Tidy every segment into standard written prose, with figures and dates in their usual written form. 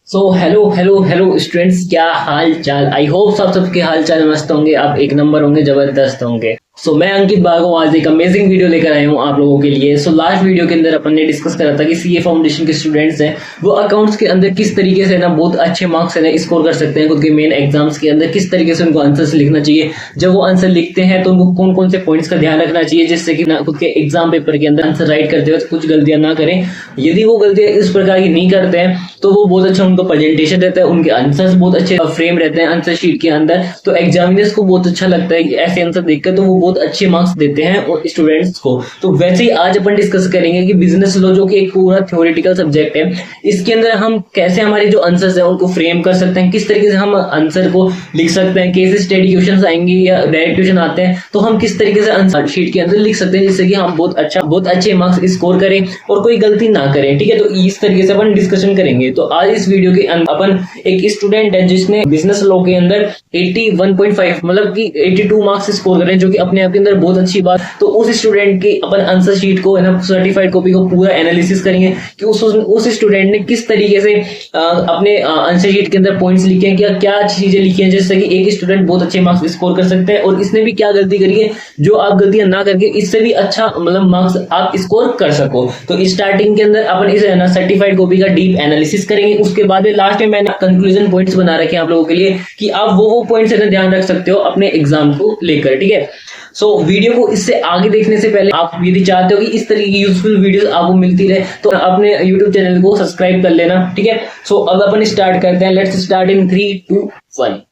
So hello hello hello students, क्या हाल चाल। I hope सब सबके हाल चाल मस्त होंगे, आप एक नंबर होंगे, जबरदस्त होंगे। मैं अंकित बागो आज एक अमेजिंग वीडियो लेकर आया हूँ आप लोगों के लिए। लास्ट वीडियो के अंदर अपन ने डिस्कस करा था कि सीए फाउंडेशन के स्टूडेंट्स हैं वो अकाउंट्स के अंदर किस तरीके से ना बहुत अच्छे मार्क्स है ना स्कोर कर सकते हैं खुद के मेन एग्जाम्स के अंदर, किस तरीके से उनको आंसर्स लिखना चाहिए। जब वो आंसर लिखते हैं तो उनको कौन कौन से पॉइंट्स का ध्यान रखना चाहिए जिससे कि ना खुद के एग्जाम पेपर के अंदर आंसर राइट करते वक्त कुछ गलतियां ना करें। यदि वो गलतियां इस प्रकार की नहीं करते हैं तो वो बहुत अच्छा उनको प्रेजेंटेशन रहता है, उनके आंसर्स बहुत अच्छे फ्रेम रहते हैं आंसर शीट के अंदर, तो एग्जामिनर्स को बहुत अच्छा लगता है कि ऐसे आंसर देखकर तो वो बहुत अच्छे मार्क्स देते हैं और स्टूडेंट्स को। तो वैसे ही आज अपन डिस्कस करेंगे कि बिजनेस लॉ जो कि एक पूरा थ्योरेटिकल सब्जेक्ट है, इसके अंदर हम कैसे हमारे जो आंसर्स है उनको फ्रेम कर सकते हैं, किस तरीके से हम आंसर को लिख सकते हैं, केस स्टडी क्वेश्चन आएंगे या डायरेक्ट क्वेश्चन आते हैं तो हम किस तरीके से आंसर शीट के अंदर लिख सकते हैं जिससे कि हम बहुत अच्छे मार्क्स स्कोर करें और कोई गलती ना करें। ठीक है, तो इस तरीके से अपन डिस्कशन करेंगे। तो आज इस वीडियो के अपन एक स्टूडेंट है जिसने बिजनेस लॉ के अंदर 81.5 मतलब कि 82 मार्क्स स्कोर करे, जो कि अपने आप के अंदर बहुत अच्छी बात। तो उस स्टूडेंट की अपन आंसर शीट को है ना सर्टिफाइड कॉपी को पूरा एनालिसिस करेंगे कि उस स्टूडेंट ने किस तरीके से अपने आंसर शीट के अंदर पॉइंट्स लिखे हैं, क्या क्या चीजें लिखी हैं जिससे कि एक स्टूडेंट बहुत अच्छे मार्क्स स्कोर कर सकते हैं और इसने भी क्या गलती करी है जो आप गलतियां ना करके इससे भी अच्छा मतलब मार्क्स आप स्कोर कर सको। तो स्टार्टिंग के अंदर अपन इस है ना सर्टिफाइड कॉपी का डीप एनालिसिस करेंगे। उसके बाद लास्ट में मैंने कंक्लूजन पॉइंट्स बना रखे हैं आप लोगों के लिए कि आप वो पॉइंट्स है ना ध्यान रख सकते हो अपने एग्जाम को लेकर। ठीक है, वीडियो को इससे आगे देखने से पहले आप यदि चाहते हो कि इस तरीके की यूजफुल वीडियोस आपको मिलती रहे तो अपने YouTube चैनल को सब्सक्राइब कर लेना। ठीक है, अब अपन स्टार्ट करते हैं। Let's start in 3, 2, 1।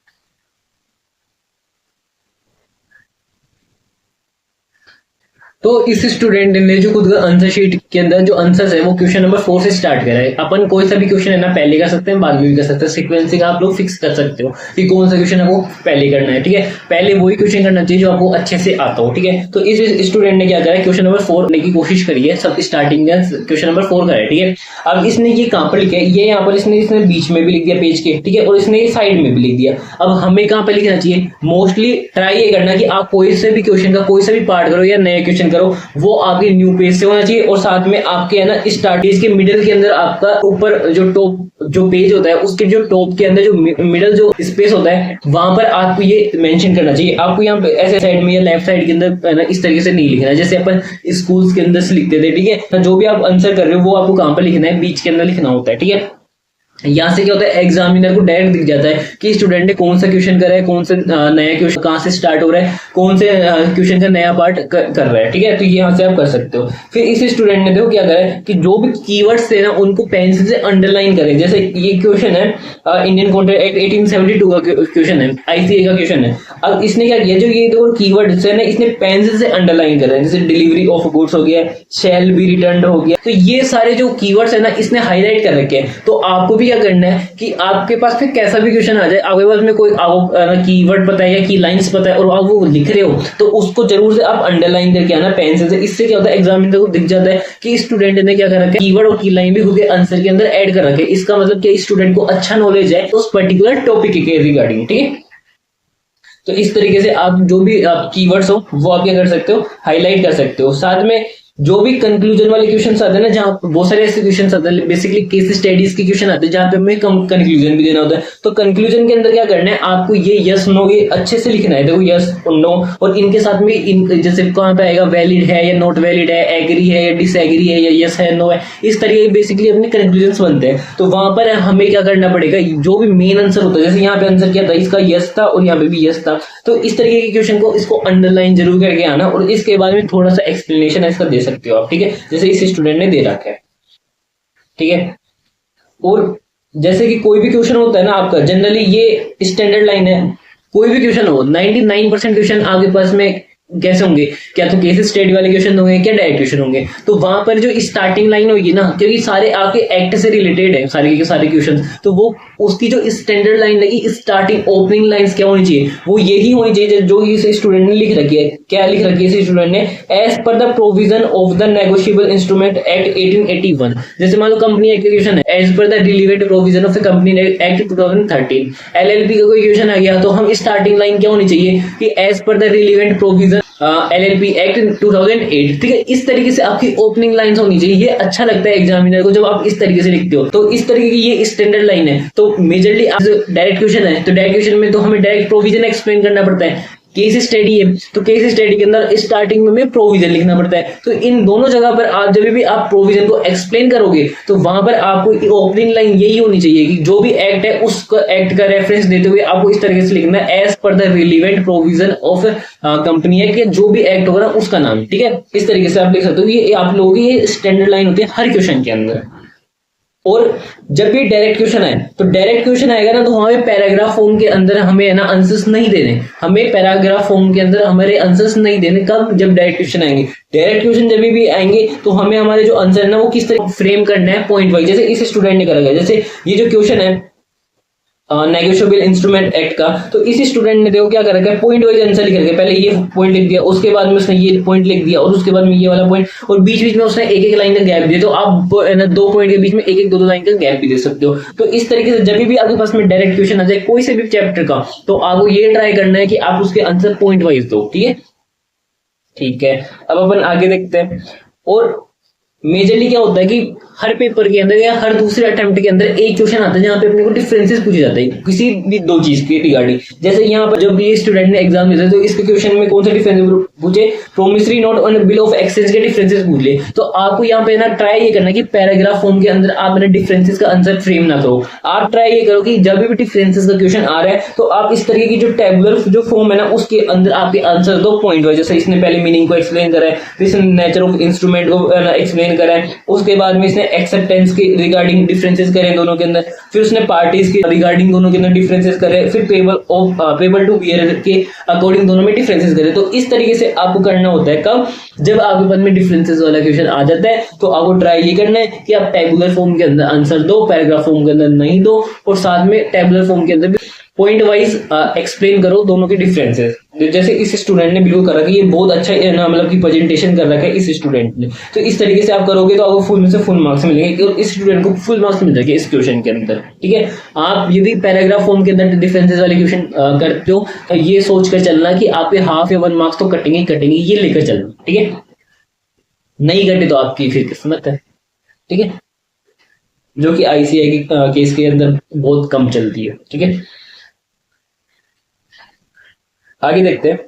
तो इस स्टूडेंट ने जो खुद का आंसर शीट के अंदर जो आंसर्स है वो क्वेश्चन नंबर 4 से स्टार्ट करा है। अपन कोई सा भी क्वेश्चन है ना पहले कर सकते हैं, बाद में भी कर सकते हैं, सीक्वेंसिंग आप लोग फिक्स कर सकते हो कि कौन सा क्वेश्चन है वो पहले करना है। ठीक है, पहले वही क्वेश्चन करना चाहिए जो आपको अच्छे से आता हो। ठीक है, तो इस स्टूडेंट ने क्या करा है, क्वेश्चन नंबर 4 करने की कोशिश करी है। सब स्टार्टिंग में क्वेश्चन नंबर 4 करा है। ठीक है, अब इसने ये कहां पर लिखा है, ये यहाँ पर इसने बीच में भी लिख दिया पेज के। ठीक है, और इसने साइड में भी लिख दिया। अब हमें कहां पर लिखना चाहिए, मोस्टली ट्राई ये करना कि आप कोई से भी क्वेश्चन का कोई सा भी पार्ट करो या नया क्वेश्चन करो वो आपके न्यू पेज से होना चाहिए और साथ में आपके है ना स्टार्ट पेज के मिडिल के अंदर आपका ऊपर जो टॉप जो पेज होता है उसके जो टॉप के अंदर जो मिडिल जो स्पेस होता है वहां पर आपको ये मेंशन करना चाहिए। आपको यहाँ पे ऐसे साइड में या लेफ्ट साइड के अंदर है ना इस तरीके से नहीं लिखना है जैसे अपन स्कूल्स के अंदर से लिखते थे। ठीक है, तो जो भी आप आंसर कर रहे हो वो आपको कहां पर लिखना है, बीच के अंदर लिखना होता है। ठीक है, यहाँ से क्या होता है एग्जामिनर को डायरेक्ट दिख जाता है कि स्टूडेंट ने कौन सा क्वेश्चन करा है, कौन सा नया क्वेश्चन कहाँ से स्टार्ट हो रहा है, कौन से क्वेश्चन का नया पार्ट कर रहा है। ठीक है, तो यहाँ से आप कर सकते हो। फिर इस स्टूडेंट ने देखो क्या करा है कि जो भी कीवर्ड्स थे ना उनको पेंसिल से अंडरलाइन करें। जैसे ये क्वेश्चन है इंडियन कॉन्ट्रैक्ट एक्ट 1872 का क्वेश्चन है, आईसीए का क्वेश्चन है। अब इसने क्या किया, जो ये दो कीवर्ड्स है ना इसने पेंसिल से अंडरलाइन कर रहे हैं। जैसे डिलीवरी ऑफ गुड्स हो गया, शैल बी रिटर्न हो गया, तो ये सारे जो कीवर्ड्स है ना इसने हाईलाइट कर रखे हैं। तो आपको भी क्या करना है कि आपके पास फिर कैसा भी क्वेश्चन आ जाए, आपके पास में कोई कीवर्ड पता है या की लाइंस पता है और आप वो लिख रहे हो तो उसको जरूर से आप अंडरलाइन करके आना पेंसिल से। इससे क्या होता है एग्जामिनर को दिख जाता है कि स्टूडेंट ने क्या कर रखा है, कीवर्ड और की लाइन भी खुद के आंसर के अंदर ऐड कर रखे। इसका मतलब कि स्टूडेंट को अच्छा नॉलेज है उस पर्टिकुलर टॉपिक के रिगार्डिंग। ठीक है, तो इस तरीके से आप जो भी कीवर्ड्स हो वो आप क्या कर सकते हो, हाईलाइट कर सकते हो। साथ में जो भी कंक्लूजन वाले क्वेश्चन आते हैं ना, जहाँ बहुत सारे ऐसे क्वेश्चन आते हैं बेसिकली केस स्टडीज के क्वेश्चन आते हैं जहाँ पे हमें कंक्लूजन भी देना होता है। तो कंक्लूजन के अंदर क्या करना है, आपको ये यस नो ये अच्छे से लिखना है। देखो यस और नो, और इनके साथ में जैसे कहाँ पे आएगा वैलिड है या नॉट वैलिड है, एग्री है या डिसएग्री है या यस है नो है, इस तरीके बेसिकली अपने कंक्लूजन बनते हैं। तो वहां पर हमें क्या करना पड़ेगा, जो भी मेन आंसर होता है, जैसे यहाँ पे आंसर क्या था, इसका यस था और यहाँ पे भी यस था, तो इस तरीके के क्वेश्चन को इसको अंडरलाइन जरूर करके आना और इसके बाद में थोड़ा सा एक्सप्लेनेशन इसका दे सकते हो आप। ठीक है, जैसे इस स्टूडेंट ने दे रखा है। ठीक है, और जैसे कि कोई भी क्वेश्चन होता है ना आपका, जनरली ये स्टैंडर्ड लाइन है, कोई भी क्वेश्चन हो 99% क्वेश्चन आपके पास में कैसे होंगे, क्या तो केस स्टडी वाले क्वेश्चन होंगे क्या डायरेक्ट क्वेश्चन होंगे। तो वहां पर जो स्टार्टिंग लाइन होगी ना, क्योंकि सारे आपके एक्ट से रिलेटेड है सारे के सारे क्वेश्चन, तो वो उसकी जो स्टैंडर्ड लाइन लगी स्टार्टिंग ओपनिंग लाइंस क्या होनी चाहिए, वो यही होनी चाहिए जो इस स्टूडेंट ने लिख रखी है। क्या लिख रखी है इस स्टूडेंट ने, as per the provision of the negotiable instrument act 1881। जैसे मान लो कंपनी एक्ट क्वेश्चन है, as per the relevant provision of the company act 2013। LLP का कोई क्वेश्चन आ गया तो हम स्टार्टिंग लाइन क्या होनी चाहिए कि as per the relevant provision LLP act 2008, ठीक है। इस तरीके से आपकी ओपनिंग लाइंस होनी चाहिए। ये अच्छा लगता है एग्जामिनर को जब आप इस तरीके से लिखते हो। तो इस तरीके की ये स्टैंडर्ड लाइन है। तो मेजरली डायरेक्ट क्वेश्चन है, तो डायरेक्ट क्वेश्चन में तो हमें डायरेक्ट प्रोविजन एक्सप्लेन करना पड़ता है। केस स्टडी है, तो केस स्टडी के अंदर स्टार्टिंग में प्रोविजन लिखना पड़ता है। तो इन दोनों जगह पर आप जब भी आप प्रोविजन को एक्सप्लेन करोगे तो वहां पर आपको ओपनिंग लाइन यही होनी चाहिए कि जो भी एक्ट है उसका एक्ट का रेफरेंस देते हुए आपको इस तरीके से लिखना है, as per the relevant provision of company है, कि जो भी एक्ट होगा ना उसका नाम, ठीक है। इस तरीके से आप लिख सकते हो। ये आप लोगों की ये स्टैंडर्ड लाइन होती है हर क्वेश्चन के अंदर। और जब भी डायरेक्ट क्वेश्चन आए तो डायरेक्ट क्वेश्चन आएगा ना, तो हमें पैराग्राफ फॉर्म के अंदर हमें है ना आंसर्स नहीं देने, हमें पैराग्राफ फॉर्म के अंदर हमारे आंसर्स नहीं देने। कब? जब डायरेक्ट क्वेश्चन आएंगे। डायरेक्ट क्वेश्चन जब भी आएंगे तो हमें हमारे जो आंसर है ना वो किस तरह फ्रेम करना है, पॉइंट वाइज। जैसे इस स्टूडेंट ने करा, जैसे ये जो क्वेश्चन है नेगोशिएबल इंस्ट्रूमेंट एक्ट का, तो इसी स्टूडेंट ने देखो क्या कर रखा है, पॉइंट वाइज आंसर लिख रखा है। पहले ये पॉइंट लिख दिया, उसके बाद में उसने ये पॉइंट लिख दिया, और उसके बाद में ये वाला पॉइंट, और बीच बीच में उसने एक एक लाइन का गैप दिया। तो आप दो पॉइंट के बीच में एक एक दो लाइन का गैप भी दे सकते हो। तो इस तरीके से जब भी आपके पास में डायरेक्ट क्वेश्चन आ जाए कोई से भी चैप्टर का, तो आपको ये ट्राई करना है कि आप उसके आंसर पॉइंट वाइज दो, ठीक है। ठीक है, अब अपन आगे देखते हैं। और मेजरली क्या होता है कि हर पेपर के अंदर या हर दूसरे अटेम्प्ट के अंदर एक क्वेश्चन आता है जहाँ पे अपने को डिफरेंसेस पूछे जाते हैं किसी भी दो चीज के रिगार्डिंग। जैसे यहाँ पर जब ये स्टूडेंट ने एग्जाम दिया तो इसके क्वेश्चन में कौन सा डिफरेंस पूछे, promissory note on bill of exchange के डिफरेंसेस पूछ ले। तो आपको यहाँ पे ना ट्राई ये करना कि पैराग्राफ फॉर्म के अंदर आप मेरे डिफरेंसेस का आंसर फ्रेम ना करो। आप ट्राई ये करो कि जब भी डिफरेंसेस का क्वेश्चन आ रहा है तो आप इस तरीके की जो टेबुलर जो फॉर्म है ना उसके अंदर आपके आंसर दो पॉइंट वाइज। जैसे इसने पहले मीनिंग को एक्सप्लेन करा है, फिर इसने नेचर ऑफ इंस्ट्रूमेंट को एक्सप्लेन करा है, उसके बाद में इसने एक्सेप्टेंस के रिगार्डिंग डिफरेंसेस करे दोनों के अंदर, फिर उसने पार्टीज के रिगार्डिंग दोनों के अंदर डिफरेंसेस करे, फिर पेबल टू बियर के अकॉर्डिंग दोनों में डिफरेंसेस करे। तो इस तरीके से आपको करना होता है। कब? जब आपके पास में डिफरेंसेस वाला क्वेश्चन आ जाता है तो आपको ट्राई ये करना है कि आप टेबुलर फॉर्म के अंदर आंसर दो, पैराग्राफ फॉर्म के अंदर नहीं दो, और साथ में टेबुलर फॉर्म के अंदर भी पॉइंट वाइज एक्सप्लेन करो दोनों के डिफरेंसेस। जैसे इस स्टूडेंट ने बिल्कुल कर रखा है, ये बहुत अच्छा है ना, मतलब कि प्रेजेंटेशन कर रखा है इस स्टूडेंट ने। तो इस तरीके से आप करोगे तो आपको फुल में से फुल मार्क्स मिलेंगे, और इस स्टूडेंट को फुल मार्क्स मिल जाएंगे इस क्वेश्चन के अंदर, ठीक है। आप यदि पैराग्राफ फॉर्म के अंदर डिफरेंसेस वाले क्वेश्चन करते हो तो ये सोच कर चलना कि आपके हाफ या 1 मार्क्स तो कटेंगे ही कटेंगे, ये लेकर चलना, ठीक है। नहीं कटे तो आपकी फिर किस्मत है, ठीक है, जो कि ICAI की केस के अंदर बहुत कम चलती है, ठीक है। आगे देखते हैं।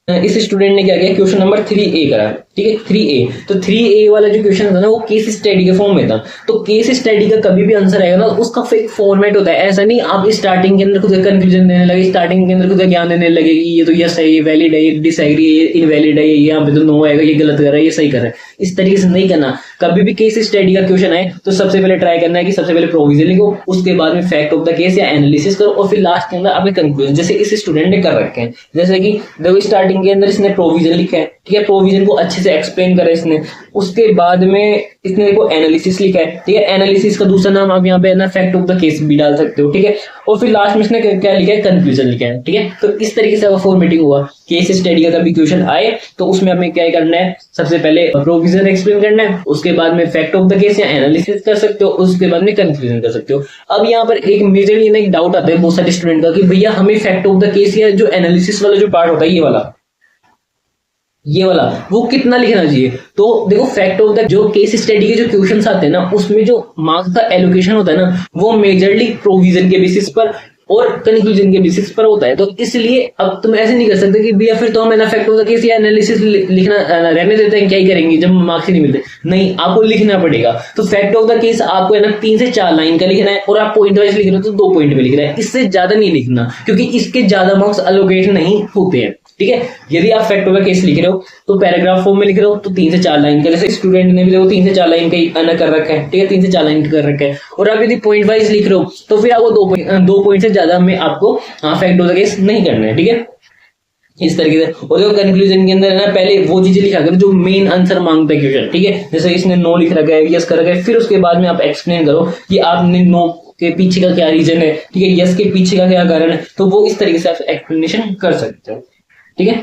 इस स्टूडेंट ने क्या किया, क्वेश्चन नंबर 3A करा, ठीक है। 3A, तो 3A वाला जो क्वेश्चन था ना वो केस स्टडी के फॉर्म में था। तो केस स्टडी का कभी भी आंसर आएगा ना उसका फिर फॉर्मेट होता है। ऐसा नहीं आप स्टार्टिंग के अंदर खुद कंक्लूजन देने लगे, स्टार्टिंग के अंदर खुद ज्ञान देने लगे कि ये तो यस है, ये वैलिड है, ये डिसएग्री है, ये इनवैलिड है, ये यहाँ पे तो नो आएगा, ये गलत कर रहा है, ये सही कर रहा है। इस तरीके से नहीं करना। कभी भी केस स्टडी का क्वेश्चन आए तो सबसे पहले ट्राई करना है कि सबसे पहले प्रोविजन लिखो, उसके बाद में फैक्ट ऑफ द केस या एनालिसिस करो, और फिर लास्ट के अंदर आपके कंक्लूजन। जैसे इस स्टूडेंट ने कर रखे हैं, जैसे कि देखो स्टार्टिंग के अंदर इसने प्रोविजन लिखा है, ठीक है, प्रोविजन को अच्छे से एक्सप्लेन करा इसने। उसके बाद में इसने देखो एनालिसिस लिखा है, ठीक है। एनालिसिस का दूसरा नाम आप यहाँ पे ना फैक्ट ऑफ द केस भी डाल सकते हो, ठीक है। और फिर लास्ट में इसने क्या लिखा है, कंक्लूजन लिखा है, ठीक है। तो इस तरीके से फॉर्मेटिंग हुआ। केस स्टडी का कभी क्वेश्चन आए तो उसमें हमें क्या करना है, सबसे पहले प्रोविजन एक्सप्लेन करना है, उसके बाद में फैक्ट ऑफ द केस या एनालिसिस कर सकते हो, उसके बाद में कंक्लूजन कर सकते हो। अब यहाँ पर एक मेजरली डाउट आता है बहुत सारे स्टूडेंट का कि भैया हमें फैक्ट ऑफ द केस या जो एनालिसिस वाला जो पार्ट होता है ये वाला वो कितना लिखना चाहिए। तो देखो फैक्ट ऑफ द जो केस स्टडी के जो क्वेश्चंस आते हैं ना उसमें जो मार्क्स का एलोकेशन होता है ना वो मेजरली प्रोविजन के बेसिस पर और कंक्लूजन के बेसिस पर होता है। तो इसलिए अब तुम ऐसे नहीं कर सकते कि भैया फिर तो हमें ना फैक्ट ऑफ द केस या एनालिसिस लिखना रहने देते हैं, क्या ही करेंगे जब मार्क्स ही नहीं मिलते। नहीं, आपको लिखना पड़ेगा। तो फैक्ट ऑफ द केस आपको है ना 3 से 4 लाइन का लिखना है, और आप पॉइंट वाइज लिख रहे हो तो 2 पॉइंट में लिख रहे हैं, इससे ज्यादा नहीं लिखना, क्योंकि इसके ज्यादा मार्क्स एलोकेट नहीं होते हैं, ठीक है। यदि आप फैक्ट ऑफ द केस लिख रहे हो तो पैराग्राफ फॉर्म में लिख रहे हो तो 3 से 4 लाइन का, जैसे स्टूडेंट ने भी देखो 3 से 4 लाइन का आना कर रखा है, ठीक है, 3 से 4 लाइन कर रखा है। और आप यदि पॉइंट वाइज लिख रहे हो तो फिर आपको 2 पॉइंट से ज्यादा में आपको फैक्ट ऑफ द केस नहीं करना है, ठीक है, इस तरीके से। और देखो कंक्लूजन के अंदर है ना पहले वो चीजें लिखा करो जो मेन आंसर मांगता है क्वेश्चन, ठीक है। जैसे इसने नो लिख रखा है, यस कर रखा है, फिर उसके बाद में आप एक्सप्लेन करो कि आपने नो के पीछे का क्या रीजन है, ठीक है, यस के पीछे का क्या कारण है। तो वो इस तरीके से आप एक्सप्लेनेशन कर सकते हो, ठीक है।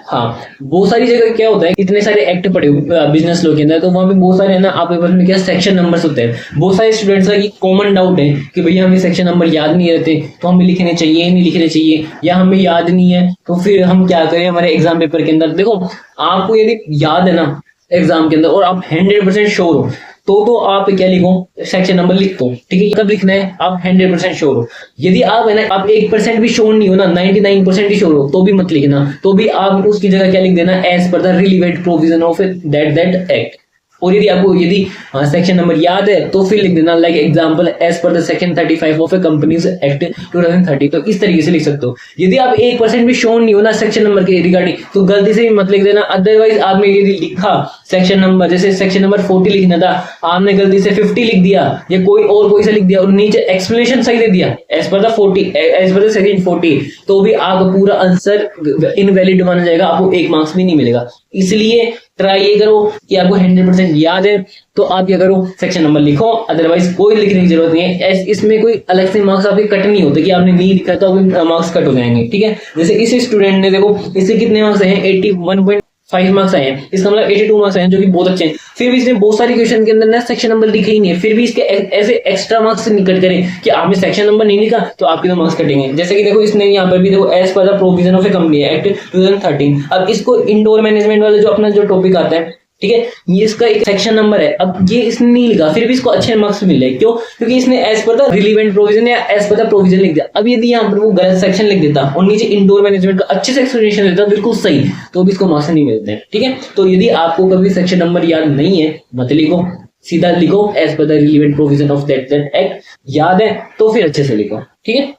हाँ, बहुत सारी जगह क्या होता है, इतने सारे एक्ट पड़े बिजनेस लॉ के अंदर, तो वहां पे बहुत सारे है ना, आप पेपर में क्या सेक्शन नंबर्स होते हैं। बहुत सारे स्टूडेंट्स का ये कॉमन डाउट है कि भैया हमें सेक्शन नंबर याद नहीं रहते, तो हमें लिखने चाहिए नहीं लिखने चाहिए, या हमें याद नहीं है तो फिर हम क्या करें हमारे एग्जाम पेपर के अंदर। देखो, आपको यदि याद है ना एग्जाम के अंदर और आप 100% श्योर हो, तो आप क्या लिखो, सेक्शन नंबर लिख दो, ठीक है। कब लिखना है, आप 100% श्योर हो। यदि आप है ना, आप 1% भी श्योर नहीं हो ना, 99% ही श्योर हो, तो भी मत लिखना, तो भी आप उसकी जगह क्या लिख देना, as per the relevant provision of that act. और यदि आपको यदि सेक्शन नंबर याद है तो फिर लिख देना like example as per the section 35 of a companies act 2030। तो इस तरीके से लिख सकते हो। यदि आप 1% भी श्योर नहीं हो ना सेक्शन नंबर के रिगार्डिंग, तो गलती से भी मत लिख देना। अदरवाइज आपने यदि लिखा सेक्शन नंबर, जैसे सेक्शन नंबर 40 लिखना था, आपने गलती से 50 लिख दिया या कोई सा लिख दिया और नीचे एक्सप्लेनेशन सही दे दिया as per the 40 as per the section 40, तो भी आपका पूरा आंसर इनवैलिड माना जाएगा, आपको 1 मार्क्स भी नहीं मिलेगा। इसलिए ट्राई ये करो कि आपको 100% याद है तो आप क्या करो, सेक्शन नंबर लिखो, अदरवाइज कोई लिखने की जरूरत नहीं है। इसमें कोई अलग से मार्क्स आपके कट नहीं होते कि आपने नहीं लिखा तो आपके मार्क्स कट हो जाएंगे, ठीक है। जैसे इस स्टूडेंट ने देखो, इससे कितने मार्क्स आए हैं, 81.5 मार्क्स आए हैं, इसका मतलब 82 मार्क्स आए हैं, जो कि बहुत अच्छे हैं। फिर भी इसने बहुत सारी क्वेश्चन के अंदर ना सेक्शन नंबर लिखे ही नहीं है, फिर भी इसके ऐसे एक्स्ट्रा मार्क्स नहीं कट करें कि आपने सेक्शन नंबर नहीं लिखा तो आपके तो मार्क्स कटेंगे। जैसे कि देखो, इसने यहाँ पर भी देखो as per the provision of a company act 2013। अब इसको इंडोर मैनेजमेंट वाला जो अपना जो टॉपिक आता है, ठीक है, ये इसका एक सेक्शन नंबर है। अब ये इसने नहीं लिखा, फिर भी इसको अच्छे मार्क्स मिल रहे, क्यों? क्योंकि इसने as per the relevant provision या एज पर द प्रोविजन लिख दिया। अब यदि यहाँ पर वो गलत सेक्शन लिख देता और नीचे इंडोर मैनेजमेंट का अच्छे से एक्सप्लेनेशन देता बिल्कुल सही, तो भी इसको मार्क्स नहीं मिलते हैं, ठीक है। तो यदि आपको कभी सेक्शन नंबर याद नहीं है, मत लिखो, सीधा लिखो as per the relevant provision of that act. याद है तो फिर अच्छे से लिखो, ठीक है।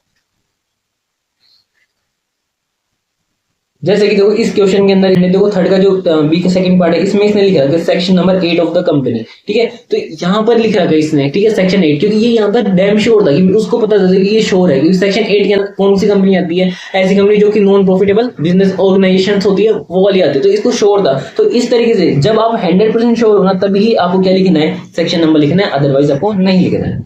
जैसे कि देखो, इस क्वेश्चन के अंदर देखो, थर्ड का जो बी का सेकंड पार्ट है, इसमें इसने लिखा है section number 8 of the company, ठीक है। तो यहाँ पर लिख रखा है इसने, ठीक है, सेक्शन 8, क्योंकि ये यहाँ पर डैम श्योर था कि उसको पता था कि ये श्योर है कि सेक्शन 8 के अंदर कौन सी कंपनी आती है, ऐसी कंपनी जो कि नॉन प्रॉफिटेबल बिजनेस ऑर्गेनाइजेशन होती है, वो वाली आती है। तो इसको श्योर था। तो इस तरीके से जब आप 100% श्योर हो ना, तभी आपको क्या लिखना है, सेक्शन नंबर लिखना है, अदरवाइज आपको नहीं लिखना है,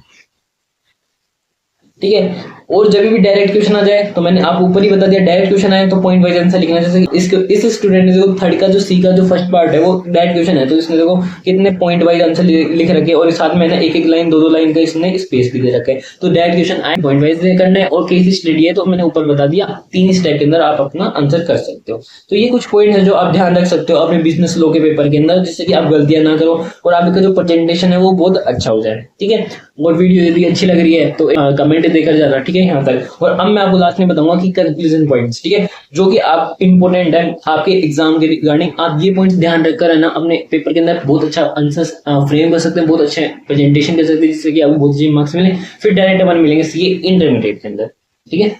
ठीक है। और जब भी डायरेक्ट क्वेश्चन आ जाए, तो मैंने आपको ऊपर ही बता दिया, डायरेक्ट क्वेश्चन आए तो पॉइंट वाइज आंसर लिखना है। जैसे इस स्टूडेंट ने देखो, थर्ड का जो सी का जो फर्स्ट पार्ट है वो डायरेक्ट क्वेश्चन है, तो इसने देखो कितने पॉइंट वाइज आंसर लिख रखे, और साथ में ना एक लाइन 2 लाइन का इसने स्पेस भी दे रखा है। तो डायरेक्ट क्वेश्चन आए पॉइंट वाइज करना है, और केस स्टडी है तो मैंने ऊपर बता दिया, 3 स्टेप के अंदर आप अपना आंसर कर सकते हो। तो ये कुछ पॉइंट है जो आप ध्यान रख सकते हो अपने बिजनेस लॉ के पेपर के अंदर, जिससे कि आप गलतियां ना करो और आपका जो प्रेजेंटेशन है वो बहुत अच्छा हो जाए, ठीक है। और वीडियो यदि अच्छी लग रही है तो कमेंट देकर जाना, ठीक है, यहाँ तक। और अब मैं आपको लास्ट में बताऊंगा कि कंक्लूजन पॉइंट्स, ठीक है, जो कि आप इंपोर्टेंट है आपके एग्जाम के रिगार्डिंग। आप ये पॉइंट ध्यान रखकर है ना, अपने पेपर के अंदर बहुत अच्छा आंसर फ्रेम कर सकते हैं, बहुत अच्छे प्रेजेंटेशन कर सकते हैं, जिससे कि आपको बहुत अच्छे मार्क्स मिले। फिर डायरेक्ट 1 मिलेंगे सीए इंटरमीडिएट के अंदर, ठीक है,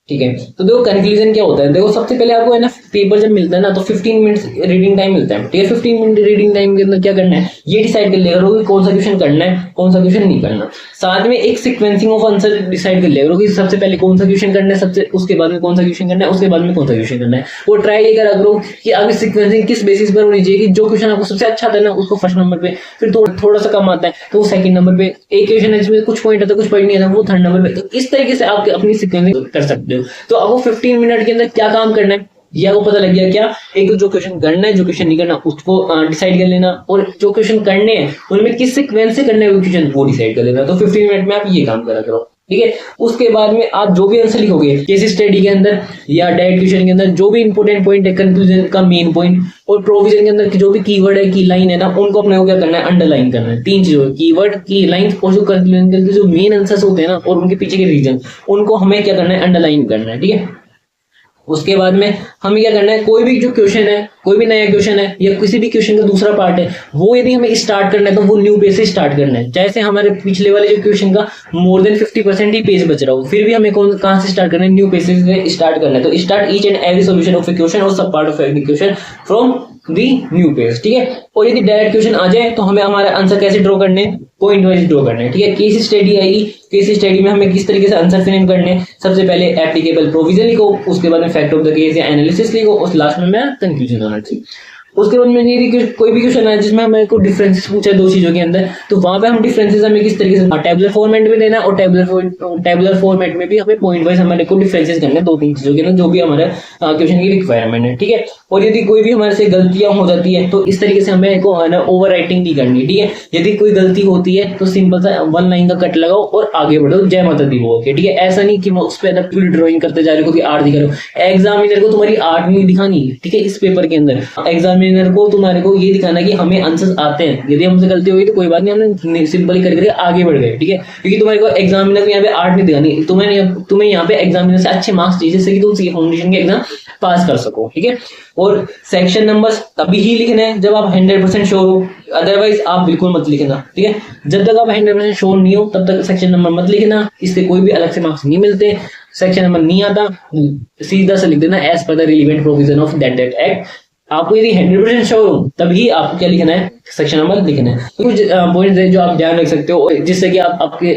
ठीक है। तो देखो कंक्लूजन क्या होता है, देखो सबसे पहले आपको है ना, पेपर जब मिलता है ना तो 15 मिनट्स रीडिंग टाइम मिलता है, ठीक है। 15 मिनट रीडिंग टाइम के अंदर क्या करना है, ये डिसाइड कर लिया करो कि कौन सा क्वेश्चन करना है, कौन सा क्वेश्चन नहीं करना। साथ में एक सीक्वेंसिंग ऑफ आंसर डिसाइड कर लिया करो कि सबसे पहले कौन सा क्वेश्चन करना है, सबसे उसके बाद में कौन सा क्वेश्चन करना है, उसके बाद में कौन सा क्वेश्चन करना है। वो ट्राई ये करा करो कि आपकी सीक्वेंसिंग किस बेसिस पर होनी चाहिए, कि जो क्वेश्चन आपको सबसे अच्छा आता है ना उसको फर्स्ट नंबर पे, फिर थोड़ा सा कम आता है तो वो सेकंड नंबर पे, एक क्वेश्चन है जिसमें कुछ पॉइंट आता है कुछ पॉइंट नहीं आता वो थर्ड नंबर पे। तो इस तरीके से आप अपनी सीक्वेंसिंग कर सकते हो। तो आपको 15 मिनट के अंदर क्या काम करना है ये आपको पता लग गया क्या, एक तो जो क्वेश्चन करना है, जो क्वेश्चन नहीं करना उसको डिसाइड कर लेना, और जो क्वेश्चन करने हैं उनमें किस सीक्वेंस से करने हैं वो क्वेश्चन वो डिसाइड कर लेना। तो 15 मिनट में आप ये काम करा करो, ठीक है। उसके बाद में आप जो भी आंसर लिखोगे केस स्टडी के अंदर या डायरेक्ट क्वेश्चन के अंदर, जो भी इंपॉर्टेंट पॉइंट है, कंक्लूजन का मेन पॉइंट और प्रोविजन के अंदर जो भी कीवर्ड है, की लाइन है ना, उनको अपने को क्या करना है, अंडरलाइन करना है। 3 चीजों, कीवर्ड, की लाइन और जो कंक्लूजन के अंदर जो मेन आंसर्स होते हैं ना और उनके पीछे के रीजन, उनको हमें क्या करना है, अंडरलाइन करना है, ठीक है। उसके बाद में हमें क्या करना है, कोई भी जो क्वेश्चन है, कोई भी नया क्वेश्चन है या किसी भी क्वेश्चन का दूसरा पार्ट है, वो यदि हमें स्टार्ट करना है तो वो न्यू पेज से स्टार्ट करना है। जैसे हमारे पिछले वाले जो क्वेश्चन का मोर देन 50% ही पेज बच रहा हो, फिर भी हमें कहां से स्टार्ट करना है, न्यू पेज से स्टार्ट करना है। तो start each and every solution of A question और सब part of every question from the new page, ठीक है। और यदि डायरेक्ट क्वेश्चन आ जाए तो हमें हमारा आंसर कैसे ड्रॉ करने, पॉइंट वाइज ड्रॉ करना है, ठीक है। केस स्टडी आएगी, केस स्टडी में हमें किस तरीके से आंसर फ्रेम करने हैं, सबसे पहले एप्लीकेबल प्रोविजन लिखो, उसके बाद में फैक्ट ऑफ द केस या एनालिसिस लिखो, और लास्ट में मैं कंक्लूजन होना चाहिए। उसके बाद में यदि कोई भी क्वेश्चन है जिसमें हमें को डिफरेंसेस पूछा है दो चीजों के अंदर, तो वहां पे हम डिफरेंसेस हमें किस तरीके से टेबुलर फॉर्मेट में देना और टेबुलर फॉर्मेट में भी हमें पॉइंट वाइज हमारे को डिफरेंसेस करने दो तीन चीजों के अंदर, जो भी हमारे क्वेश्चन की रिक्वायरमेंट है, ठीक है। और यदि कोई भी हमारे से गलतियां हो जाती है तो इस तरीके से हमें को है ना ओवर राइटिंग नहीं करनी, ठीक है। यदि कोई गलती होती है तो सिंपल सा वन लाइन का कट लगाओ और आगे बढ़ो, जय माता दी बोल के, ठीक है। ऐसा नहीं कि उस पर पूरी ड्राइंग करते जा रहे हो कि आर्ट दिखा रहे हो। एग्जामिनर को तुम्हारी आर्ट नहीं दिखानी है, ठीक है। इस पेपर के अंदर एग्जामिनर को तुम्हारे को ये दिखाना कि हमें आंसर्स आते हैं। यदि हमसे गलती होगी तो कोई बात नहीं, हमने सिंपली करके आगे बढ़ गए, ठीक है। क्योंकि तुम्हारे को एग्जामिनर को यहाँ पे आर्ट नहीं दिखानी, तुम्हें यहाँ पे एग्जामिनर से अच्छे मार्क्स चाहिए जिससे कि तुम सी फाउंडेशन के एग्जाम पास कर सको, ठीक है। और सेक्शन नंबर्स तभी ही लिखने हैं जब आप 100% श्योर हो, अदरवाइज आप बिल्कुल मत लिखना, ठीक है। जब तक आप 100% श्योर नहीं हो तब तक सेक्शन नंबर मत लिखना, इससे कोई भी अलग से मार्क्स नहीं मिलते। सेक्शन नंबर नहीं आता सीधा से लिख देना as per the relevant provision of that act. आपको यदि 100% श्योर हो तभी आपको क्या लिखना है, सेक्शन नंबर लिखना है। तो कुछ पॉइंट्स है जो आप ध्यान रख सकते हो जिससे कि आप आपके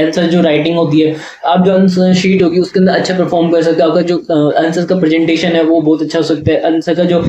आंसर जो राइटिंग होती है, आप जो आंसर शीट होगी उसके अंदर अच्छा परफॉर्म कर सकते हो। आपका जो आंसर का प्रेजेंटेशन है वो बहुत अच्छा हो सकता है, आंसर का जो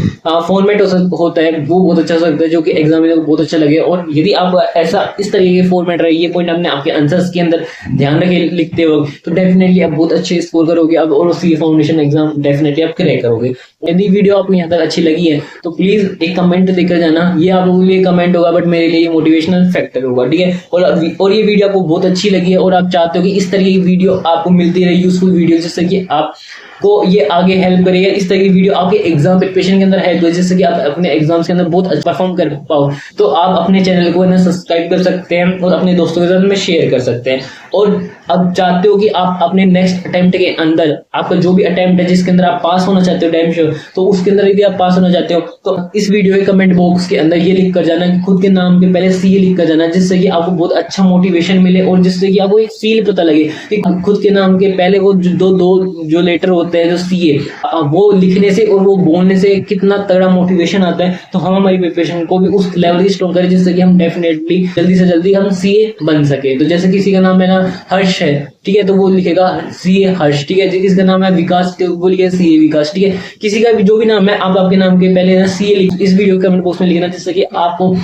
फॉर्मेट होता है वो बहुत अच्छा हो सकता है जो कि एग्जामिनर को बहुत अच्छा लगे। और यदि आप ऐसा इस तरीके के फॉर्मेट रहे, ये पॉइंट आपने आपके आंसर्स के अंदर ध्यान रखे लिखते हो तो डेफिनेटली आप बहुत अच्छे स्कोर करोगे आप, और सी फाउंडेशन एग्जाम डेफिनेटली आप क्रैक करोगे। यदि वीडियो आपको यहाँ तक अच्छी लगी है तो प्लीज एक कमेंट देकर जाना, ये आप लोगों के लिए कमेंट होगा बट मेरे लिए ये मोटिवेशनल फैक्टर होगा, ठीक है। और ये वीडियो आपको बहुत अच्छी लगी है और आप चाहते हो कि इस तरह की वीडियो आपको मिलती रहे, यूजफुल वीडियो, जिससे कि आप को ये आगे हेल्प करेगा। इस तरह की वीडियो आपके एग्जाम प्रिपरेशन के अंदर हेल्प करे, जिससे कि आप अपने एग्जाम्स के अंदर बहुत अच्छा परफॉर्म कर पाओ। तो आप अपने चैनल को सब्सक्राइब कर सकते हैं और अपने दोस्तों के साथ में शेयर कर सकते हैं। और अब चाहते हो कि आप अपने नेक्स्ट अटेम्प्ट के अंदर आपका जो भी अटेम्प्ट है जिसके अंदर आप पास होना चाहते हो डैम श्योर, तो उसके अंदर यदि आप पास होना चाहते हो तो इस वीडियो के कमेंट बॉक्स के अंदर ये लिख कर जाना कि खुद के नाम के पहले सी लिख कर जाना, जिससे कि आपको बहुत अच्छा मोटिवेशन मिले और जिससे कि आपको एक फील पता लगे कि खुद के नाम के पहले वो दो जो लेटर होते हैं जो सी है वो लिखने से और वो बोलने से कितना तगड़ा मोटिवेशन आता है। तो हम हमारी प्रिपरेशन को भी उस लेवल की स्ट्रॉन्ग करें जिससे कि हम डेफिनेटली जल्दी से जल्दी हम सीए बन सके। तो जैसे किसी का नाम है ना हर्ष है, ठीक है, तो वो लिखेगा सीए हर्ष, ठीक है। किसी का नाम है विकास तो वो लिखेगा सीए विकास, ठीक है। किसी का भी जो भी नाम है आप आपके नाम के पहले सीए इस वीडियो के कमेंट बॉक्स में लिखना, जिससे कि आपको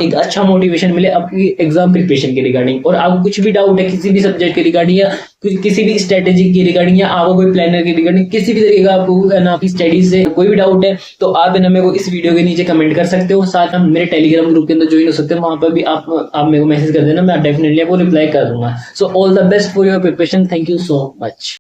एक अच्छा मोटिवेशन मिले आपकी एग्जाम प्रिपरेशन के रिगार्डिंग। और आपको कुछ भी डाउट है किसी भी सब्जेक्ट के रिगार्डिंग या किसी भी स्ट्रेटेजी के रिगार्डिंग या आपको कोई प्लानर के रिगार्डिंग किसी भी तरीके का आपको आपकी स्टडीज से कोई भी डाउट है तो आप मेरे को इस वीडियो के नीचे कमेंट कर सकते हो। साथ हम मेरे टेलीग्राम ग्रुप के अंदर ज्वाइन हो सकते हो, वहां पर भी आप मेरे को मैसेज कर देना, मैं डेफिनेटली आपको रिप्लाई कर दूंगा। So all the best for your preparation, thank you so much.